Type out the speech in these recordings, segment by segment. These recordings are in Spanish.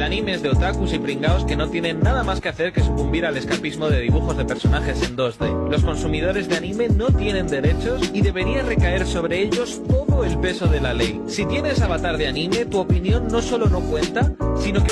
Animes de otakus y pringaos que no tienen nada más que hacer que sucumbir al escapismo de dibujos de personajes en 2D. Los consumidores de anime no tienen derechos y debería recaer sobre ellos todo el peso de la ley. Si tienes avatar de anime, tu opinión no solo no cuenta, sino que...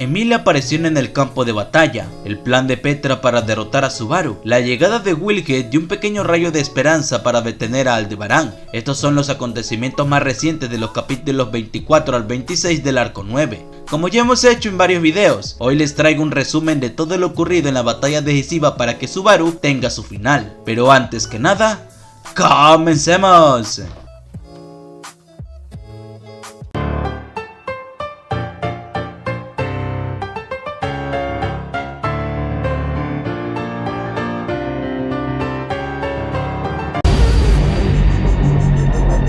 Emilia apareció en el campo de batalla, el plan de Petra para derrotar a Subaru, la llegada de Wilhead y un pequeño rayo de esperanza para detener a Aldebarán. Estos son los acontecimientos más recientes de los capítulos 24 al 26 del arco 9. Como ya hemos hecho en varios videos, hoy les traigo un resumen de todo lo ocurrido en la batalla decisiva para que Subaru tenga su final. Pero antes que nada, ¡comencemos!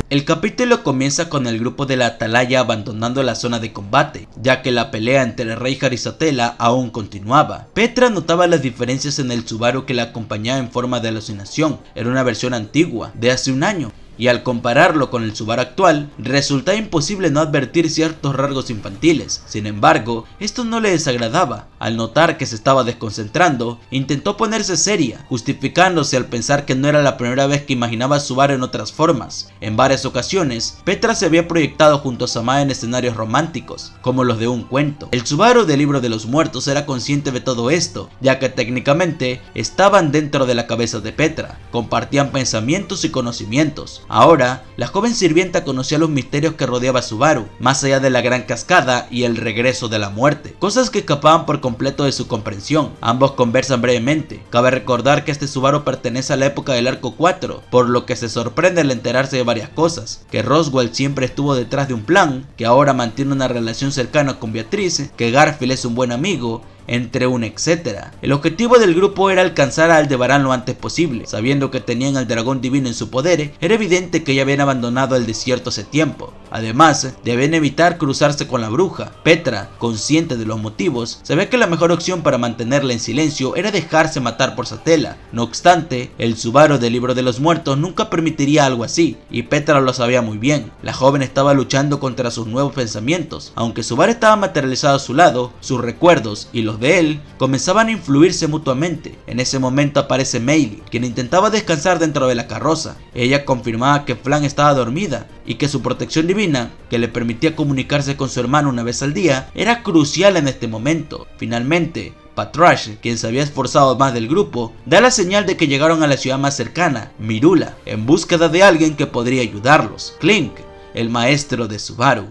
El capítulo comienza con el grupo de la Atalaya abandonando la zona de combate, ya que la pelea entre Reinhardt y Satella aún continuaba. Petra notaba las diferencias en el Subaru que la acompañaba en forma de alucinación, era una versión antigua, de hace un año. Y al compararlo con el Subaru actual, resultaba imposible no advertir ciertos rasgos infantiles. Sin embargo, esto no le desagradaba. Al notar que se estaba desconcentrando, intentó ponerse seria, justificándose al pensar que no era la primera vez que imaginaba a Subaru en otras formas. En varias ocasiones, Petra se había proyectado junto a Samae en escenarios románticos, como los de un cuento. El Subaru del Libro de los Muertos era consciente de todo esto, ya que técnicamente estaban dentro de la cabeza de Petra, compartían pensamientos y conocimientos. Ahora, la joven sirvienta conocía los misterios que rodeaba a Subaru, más allá de la gran cascada y el regreso de la muerte, cosas que escapaban por completo de su comprensión. Ambos conversan brevemente. Cabe recordar que este Subaru pertenece a la época del arco 4, por lo que se sorprende al enterarse de varias cosas, que Roswell siempre estuvo detrás de un plan, que ahora mantiene una relación cercana con Beatrice, que Garfield es un buen amigo, entre un etcétera. El objetivo del grupo era alcanzar a Aldebarán lo antes posible. Sabiendo que tenían al dragón divino en su poder, era evidente que ya habían abandonado el desierto hace tiempo. Además, debían evitar cruzarse con la bruja. Petra, consciente de los motivos, sabía que la mejor opción para mantenerla en silencio era dejarse matar por Satella. No obstante, el Subaru del Libro de los Muertos nunca permitiría algo así, y Petra lo sabía muy bien. La joven estaba luchando contra sus nuevos pensamientos. Aunque Subaru estaba materializado a su lado, sus recuerdos y los de él comenzaban a influirse mutuamente. En ese momento aparece Meili, quien intentaba descansar dentro de la carroza. Ella confirmaba que Flan estaba dormida y que su protección divina, que le permitía comunicarse con su hermano una vez al día, era crucial en este momento. Finalmente, Patrash, quien se había esforzado más del grupo, da la señal de que llegaron a la ciudad más cercana, Mirula, en búsqueda de alguien que podría ayudarlos, Clink, el maestro de Subaru.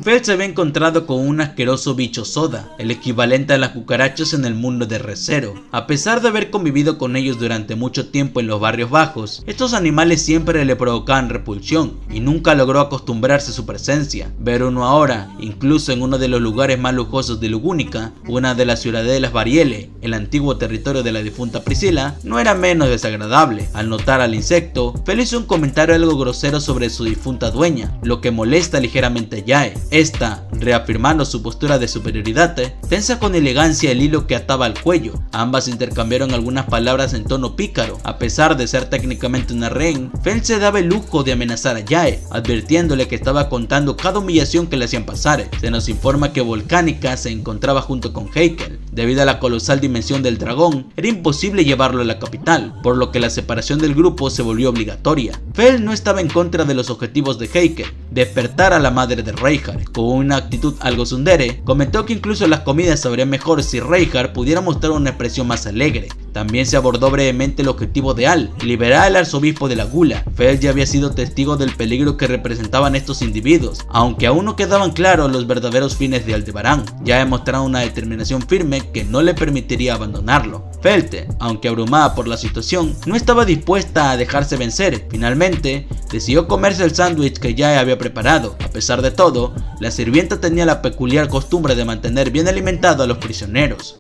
Feld se había encontrado con un asqueroso bicho soda, el equivalente a las cucarachas en el mundo de Re:Zero. A pesar de haber convivido con ellos durante mucho tiempo en los barrios bajos, estos animales siempre le provocaban repulsión y nunca logró acostumbrarse a su presencia. Ver uno ahora, incluso en uno de los lugares más lujosos de Lugúnica, una de las ciudadelas Variele, el antiguo territorio de la difunta Priscila, no era menos desagradable. Al notar al insecto, Feld hizo un comentario algo grosero sobre su difunta dueña, lo que molesta ligeramente a Yae. Esta, reafirmando su postura de superioridad, tensa con elegancia el hilo que ataba al cuello. Ambas intercambiaron algunas palabras en tono pícaro. A pesar de ser técnicamente una rehén, Feld se daba el lujo de amenazar a Yae, advirtiéndole que estaba contando cada humillación que le hacían pasar. Se nos informa que Volcánica se encontraba junto con Heikel. Debido a la colosal dimensión del dragón, era imposible llevarlo a la capital, por lo que la separación del grupo se volvió obligatoria. Feld no estaba en contra de los objetivos de Heikel, despertar a la madre de Reinhardt. Con una actitud algo tsundere, comentó que incluso las comidas sabrían mejor si Reinhardt pudiera mostrar una expresión más alegre. También se abordó brevemente el objetivo de Al, liberar al arzobispo de la Gula. Feld ya había sido testigo del peligro que representaban estos individuos, aunque aún no quedaban claros los verdaderos fines de Aldebarán. Ya demostraron una determinación firme que no le permitiría abandonarlo. Feld, aunque abrumada por la situación, no estaba dispuesta a dejarse vencer. Finalmente, decidió comerse el sándwich que ya había preparado. A pesar de todo, la sirvienta tenía la peculiar costumbre de mantener bien alimentados a los prisioneros.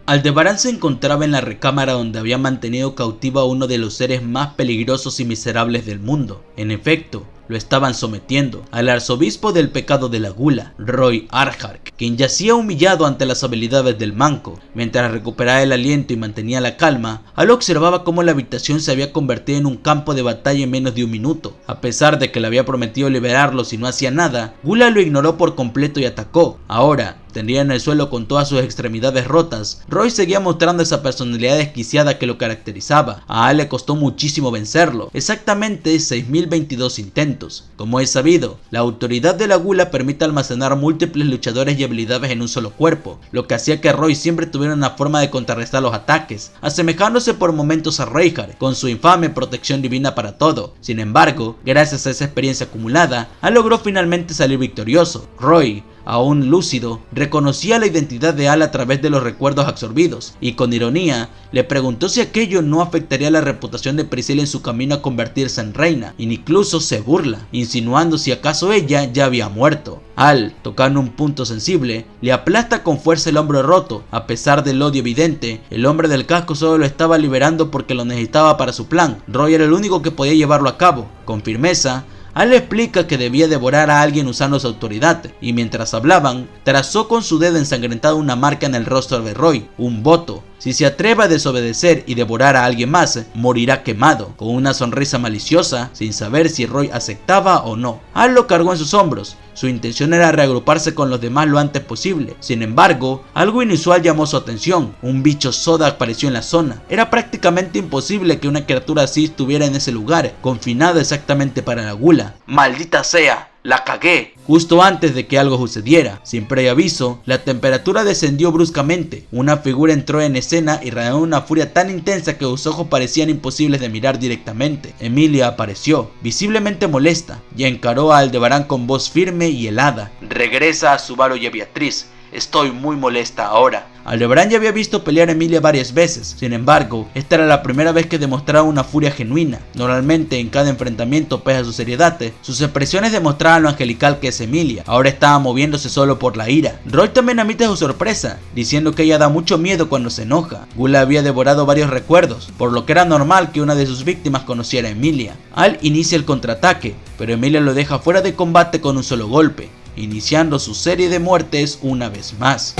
Aldebarán se encontraba en la recámara donde había mantenido cautivo a uno de los seres más peligrosos y miserables del mundo. En efecto, lo estaban sometiendo, al arzobispo del pecado de la gula, Roy Arhark, quien yacía humillado ante las habilidades del manco. Mientras recuperaba el aliento y mantenía la calma, Al observaba cómo la habitación se había convertido en un campo de batalla en menos de un minuto. A pesar de que le había prometido liberarlo si no hacía nada, Gula lo ignoró por completo y atacó. Ahora, tendido en el suelo con todas sus extremidades rotas, Roy seguía mostrando esa personalidad desquiciada que lo caracterizaba. A Al le costó muchísimo vencerlo, exactamente 6022 intentos. Como es sabido, la autoridad de la gula permite almacenar múltiples luchadores y habilidades en un solo cuerpo, lo que hacía que Roy siempre tuviera una forma de contrarrestar los ataques, asemejándose por momentos a Reinhardt, con su infame protección divina para todo. Sin embargo, gracias a esa experiencia acumulada, Al logró finalmente salir victorioso. Roy, aún lúcido, reconocía la identidad de Al a través de los recuerdos absorbidos, y con ironía, le preguntó si aquello no afectaría la reputación de Priscilla en su camino a convertirse en reina, e incluso se burla, insinuando si acaso ella ya había muerto. Al, tocando un punto sensible, le aplasta con fuerza el hombro roto. A pesar del odio evidente, el hombre del casco solo lo estaba liberando porque lo necesitaba para su plan. Roy era el único que podía llevarlo a cabo. Con firmeza, Al le explica que debía devorar a alguien usando su autoridad, y mientras hablaban, trazó con su dedo ensangrentado una marca en el rostro de Roy, un voto. Si se atreve a desobedecer y devorar a alguien más, morirá quemado, con una sonrisa maliciosa, sin saber si Roy aceptaba o no. Al lo cargó en sus hombros. Su intención era reagruparse con los demás lo antes posible. Sin embargo, algo inusual llamó su atención. Un bicho soda apareció en la zona. Era prácticamente imposible que una criatura así estuviera en ese lugar, confinado exactamente para la gula. ¡Maldita sea! ¡La cagué! Justo antes de que algo sucediera, sin previo aviso, la temperatura descendió bruscamente. Una figura entró en escena irradiando una furia tan intensa que sus ojos parecían imposibles de mirar directamente. Emilia apareció, visiblemente molesta, y encaró a Aldebarán con voz firme y helada. Regresa a Subaru y a Beatriz. Estoy muy molesta ahora. Aldebarán ya había visto pelear a Emilia varias veces. Sin embargo, esta era la primera vez que demostraba una furia genuina. Normalmente en cada enfrentamiento, pese a su seriedad, sus expresiones demostraban lo angelical que es Emilia. Ahora estaba moviéndose solo por la ira. Roy también admite su sorpresa, diciendo que ella da mucho miedo cuando se enoja. Gula había devorado varios recuerdos, por lo que era normal que una de sus víctimas conociera a Emilia. Al inicia el contraataque, pero Emilia lo deja fuera de combate con un solo golpe, iniciando su serie de muertes una vez más.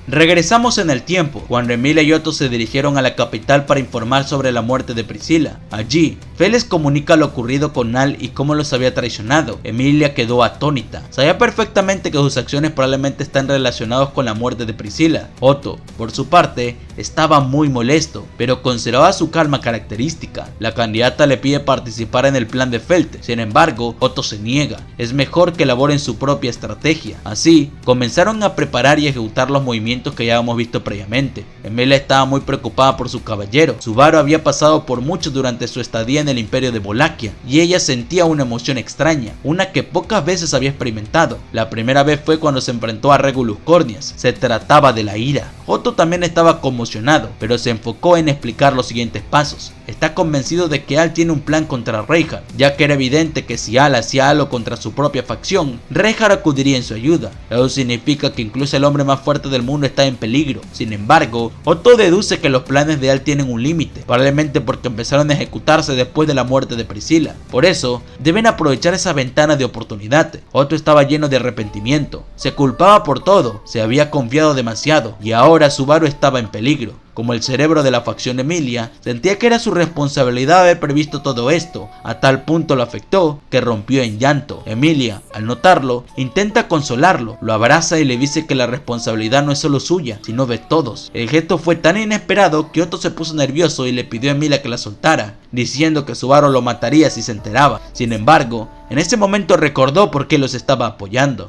Regresamos en el tiempo, cuando Emilia y Otto se dirigieron a la capital para informar sobre la muerte de Priscilla. Allí, Fe les comunica lo ocurrido con Al y cómo los había traicionado. Emilia quedó atónita. Sabía perfectamente que sus acciones probablemente están relacionadas con la muerte de Priscilla. Otto, por su parte, estaba muy molesto, pero conservaba su calma característica. La candidata le pide participar en el plan de Felt. Sin embargo, Otto se niega. Es mejor que elaboren su propia estrategia. Así, comenzaron a preparar y ejecutar los movimientos que ya hemos visto previamente. Emilia estaba muy preocupada por su caballero. Subaru había pasado por mucho durante su estadía en el imperio de Wallachia, y ella sentía una emoción extraña, una que pocas veces había experimentado. La primera vez fue cuando se enfrentó a Regulus Corneas. Se trataba de la ira. Otto también estaba conmocionado, pero se enfocó en explicar los siguientes pasos. Está convencido de que Al tiene un plan contra Reinhardt, ya que era evidente que si Al hacía algo contra su propia facción, Reinhardt acudiría en su ayuda. Eso significa que incluso el hombre más fuerte del mundo está en peligro. Sin embargo, Otto deduce que los planes de Al tienen un límite, probablemente porque empezaron a ejecutarse después de la muerte de Priscilla. Por eso, deben aprovechar esa ventana de oportunidad. Otto estaba lleno de arrepentimiento, se culpaba por todo, se había confiado demasiado, y ahora Subaru estaba en peligro. Como el cerebro de la facción Emilia, sentía que era su responsabilidad haber previsto todo esto. A tal punto lo afectó que rompió en llanto. Emilia, al notarlo, intenta consolarlo, lo abraza y le dice que la responsabilidad no es solo suya, sino de todos. El gesto fue tan inesperado que Otto se puso nervioso y le pidió a Emilia que la soltara, diciendo que Subaru lo mataría si se enteraba. Sin embargo, en ese momento recordó por qué los estaba apoyando.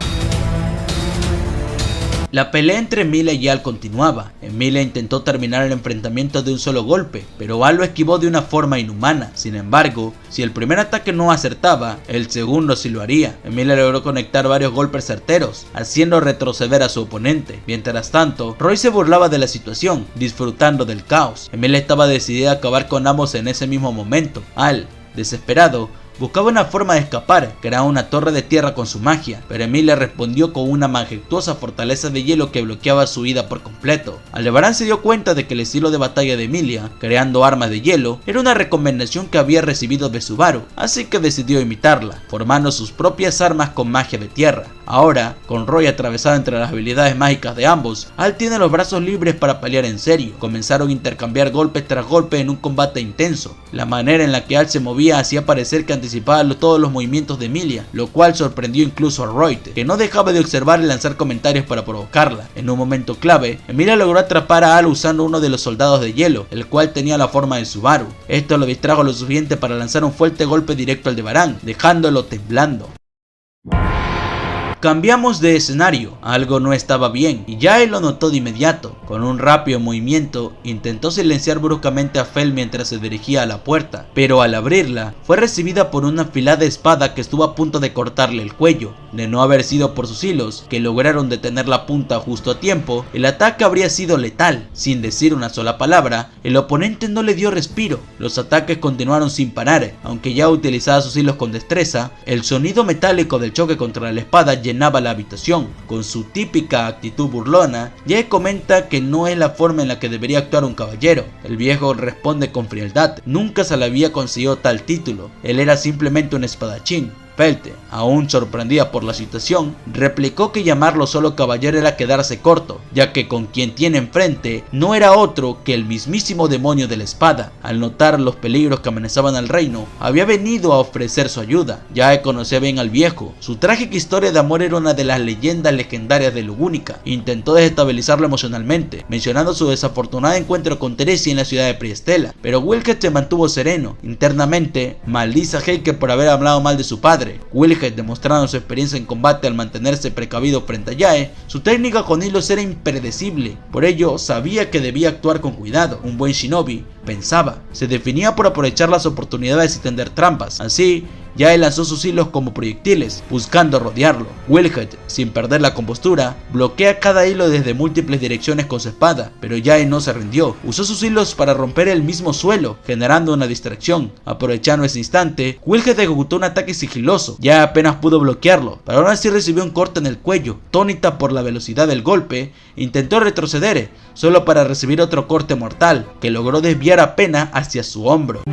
La pelea entre Emilia y Al continuaba. Emilia intentó terminar el enfrentamiento de un solo golpe, pero Al lo esquivó de una forma inhumana. Sin embargo, si el primer ataque no acertaba, el segundo sí lo haría. Emilia logró conectar varios golpes certeros, haciendo retroceder a su oponente. Mientras tanto, Roy se burlaba de la situación, disfrutando del caos. Emilia estaba decidida a acabar con ambos en ese mismo momento. Al, desesperado, buscaba una forma de escapar, creando una torre de tierra con su magia, pero Emilia respondió con una majestuosa fortaleza de hielo que bloqueaba su huida por completo. Aldebarán se dio cuenta de que el estilo de batalla de Emilia, creando armas de hielo, era una recomendación que había recibido de Subaru, así que decidió imitarla, formando sus propias armas con magia de tierra. Ahora, con Roy atravesado entre las habilidades mágicas de ambos, Al tiene los brazos libres para pelear en serio. Comenzaron a intercambiar golpe tras golpe en un combate intenso. La manera en la que Al se movía hacía parecer que anticipaba todos los movimientos de Emilia, lo cual sorprendió incluso a Roy, que no dejaba de observar y lanzar comentarios para provocarla. En un momento clave, Emilia logró atrapar a Al usando uno de los soldados de hielo, el cual tenía la forma de Subaru. Esto lo distrajo lo suficiente para lanzar un fuerte golpe directo al Aldebarán, dejándolo temblando. Cambiamos de escenario, algo no estaba bien y Jae lo notó de inmediato. Con un rápido movimiento intentó silenciar bruscamente a Fel mientras se dirigía a la puerta, pero al abrirla fue recibida por una afilada espada que estuvo a punto de cortarle el cuello. De no haber sido por sus hilos, que lograron detener la punta justo a tiempo, el ataque habría sido letal. Sin decir una sola palabra, el oponente no le dio respiro. Los ataques continuaron sin parar, aunque ya utilizaba sus hilos con destreza. El sonido metálico del choque contra la espada llenaba la habitación. Con su típica actitud burlona, Jae comenta que no es la forma en la que debería actuar un caballero. El viejo responde con frialdad: nunca se le había conseguido tal título, él era simplemente un espadachín. Pelte, aún sorprendida por la situación, replicó que llamarlo solo caballero era quedarse corto, ya que con quien tiene enfrente no era otro que el mismísimo demonio de la espada. Al notar los peligros que amenazaban al reino, había venido a ofrecer su ayuda. Ya conocía bien al viejo, su trágica historia de amor era una de las leyendas legendarias de Lugúnica. Intentó desestabilizarlo emocionalmente, mencionando su desafortunado encuentro con Teresia en la ciudad de Priestela, pero Wilkett se mantuvo sereno. Internamente, maldice a Heike por haber hablado mal de su padre. Wilkett, demostrando su experiencia en combate al mantenerse precavido frente a Jae, su técnica con hilos era impredecible, por ello sabía que debía actuar con cuidado. Un buen shinobi, pensaba, se definía por aprovechar las oportunidades y tender trampas. Así, Jae lanzó sus hilos como proyectiles, buscando rodearlo. Wilkett, sin perder la compostura, bloquea cada hilo desde múltiples direcciones con su espada, pero Jae no se rindió. Usó sus hilos para romper el mismo suelo, generando una distracción. Aprovechando ese instante, Wilkett ejecutó un ataque sigiloso. Jae apenas pudo bloquearlo, pero aún así recibió un corte en el cuello. Atónita por la velocidad del golpe, intentó retroceder, solo para recibir otro corte mortal, que logró desviar apenas hacia su hombro.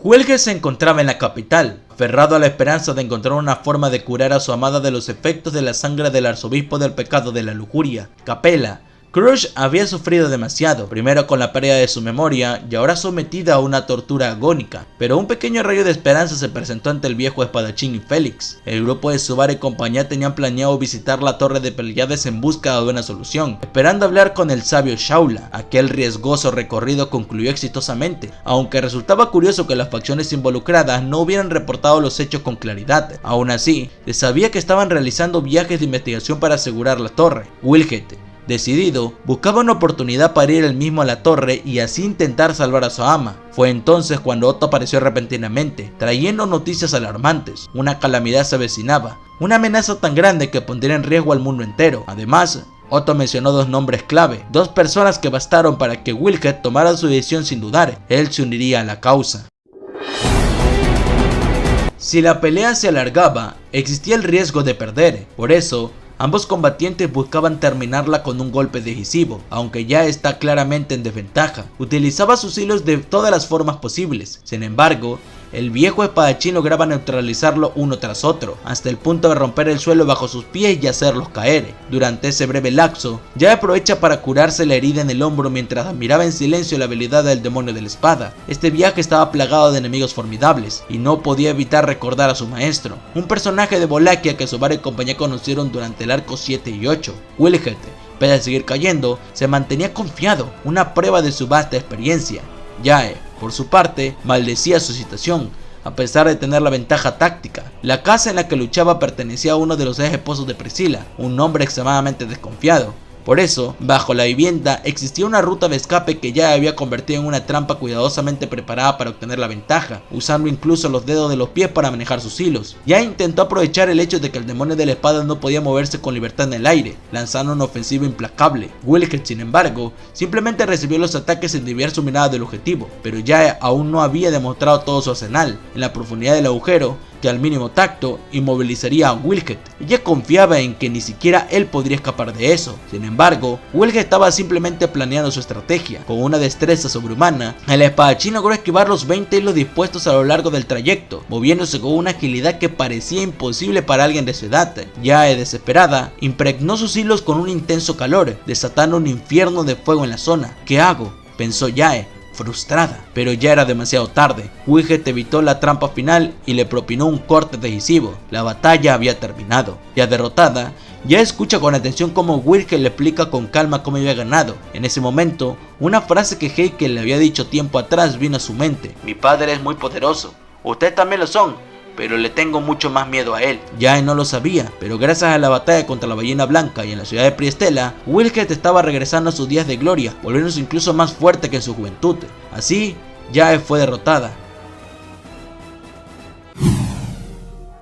Wilkett se encontraba en la capital, aferrado a la esperanza de encontrar una forma de curar a su amada de los efectos de la sangre del arzobispo del pecado de la lujuria, Capella. Crush había sufrido demasiado, primero con la pérdida de su memoria y ahora sometida a una tortura agónica, pero un pequeño rayo de esperanza se presentó ante el viejo espadachín y Félix. El grupo de Subaru y compañía tenían planeado visitar la torre de Pleiades en busca de una solución, esperando hablar con el sabio Shaula. Aquel riesgoso recorrido concluyó exitosamente, aunque resultaba curioso que las facciones involucradas no hubieran reportado los hechos con claridad. Aún así, se sabía que estaban realizando viajes de investigación para asegurar la torre. Wilkett, decidido, buscaba una oportunidad para ir él mismo a la torre y así intentar salvar a su ama. Fue entonces cuando Otto apareció repentinamente, trayendo noticias alarmantes. Una calamidad se avecinaba, una amenaza tan grande que pondría en riesgo al mundo entero. Además, Otto mencionó dos nombres clave, dos personas que bastaron para que Wilkett tomara su decisión sin dudar. Él se uniría a la causa. Si la pelea se alargaba, existía el riesgo de perder. Por eso, ambos combatientes buscaban terminarla con un golpe decisivo, aunque ya está claramente en desventaja. Utilizaba sus hilos de todas las formas posibles. Sin embargo, el viejo espadachín lograba neutralizarlo uno tras otro, hasta el punto de romper el suelo bajo sus pies y hacerlos caer. Durante ese breve lapso, ya aprovecha para curarse la herida en el hombro mientras admiraba en silencio la habilidad del demonio de la espada. Este viaje estaba plagado de enemigos formidables, y no podía evitar recordar a su maestro, un personaje de Volakia que Subaru y compañía conocieron durante el arco 7 y 8. Wilkett, pese a seguir cayendo, se mantenía confiado, una prueba de su vasta experiencia. Jae, por su parte, maldecía su situación, a pesar de tener la ventaja táctica. La casa en la que luchaba pertenecía a uno de los ex esposos de Priscila, un hombre extremadamente desconfiado. Por eso, bajo la vivienda existía una ruta de escape que Yae había convertido en una trampa cuidadosamente preparada para obtener la ventaja, usando incluso los dedos de los pies para manejar sus hilos. Yae intentó aprovechar el hecho de que el demonio de la espada no podía moverse con libertad en el aire, lanzando una ofensiva implacable. Wilkett, sin embargo, simplemente recibió los ataques sin desviar su mirada del objetivo, pero Yae aún no había demostrado todo su arsenal. En la profundidad del agujero, que al mínimo tacto inmovilizaría a Wilkett. Ella confiaba en que ni siquiera él podría escapar de eso. Sin embargo, Wilkett estaba simplemente planeando su estrategia. Con una destreza sobrehumana, el espadachín logró esquivar los 20 hilos dispuestos a lo largo del trayecto, moviéndose con una agilidad que parecía imposible para alguien de su edad. Yae, desesperada, impregnó sus hilos con un intenso calor, desatando un infierno de fuego en la zona. ¿Qué hago?, pensó Yae, frustrada, pero ya era demasiado tarde. Wilkett evitó la trampa final y le propinó un corte decisivo. La batalla había terminado. Ya derrotada, ya escucha con atención cómo Wilkett le explica con calma cómo había ganado. En ese momento, una frase que Heikel le había dicho tiempo atrás vino a su mente: mi padre es muy poderoso, ustedes también lo son, pero le tengo mucho más miedo a él. Yae no lo sabía, pero gracias a la batalla contra la ballena blanca y en la ciudad de Priestella, Wilkett estaba regresando a sus días de gloria, volviéndose incluso más fuerte que en su juventud. Así, Yae fue derrotada.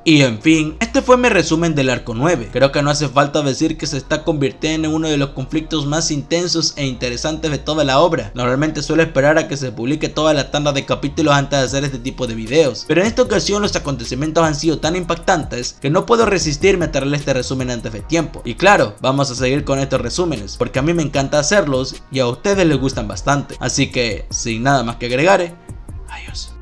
Y en fin, este fue mi resumen del arco 9. Creo que no hace falta decir que se está convirtiendo en uno de los conflictos más intensos e interesantes de toda la obra. Normalmente suelo esperar a que se publique toda la tanda de capítulos antes de hacer este tipo de videos, pero en esta ocasión los acontecimientos han sido tan impactantes que no puedo resistirme a traerle este resumen antes de tiempo. Y claro, vamos a seguir con estos resúmenes, porque a mí me encanta hacerlos y a ustedes les gustan bastante. Así que, sin nada más que agregar, adiós.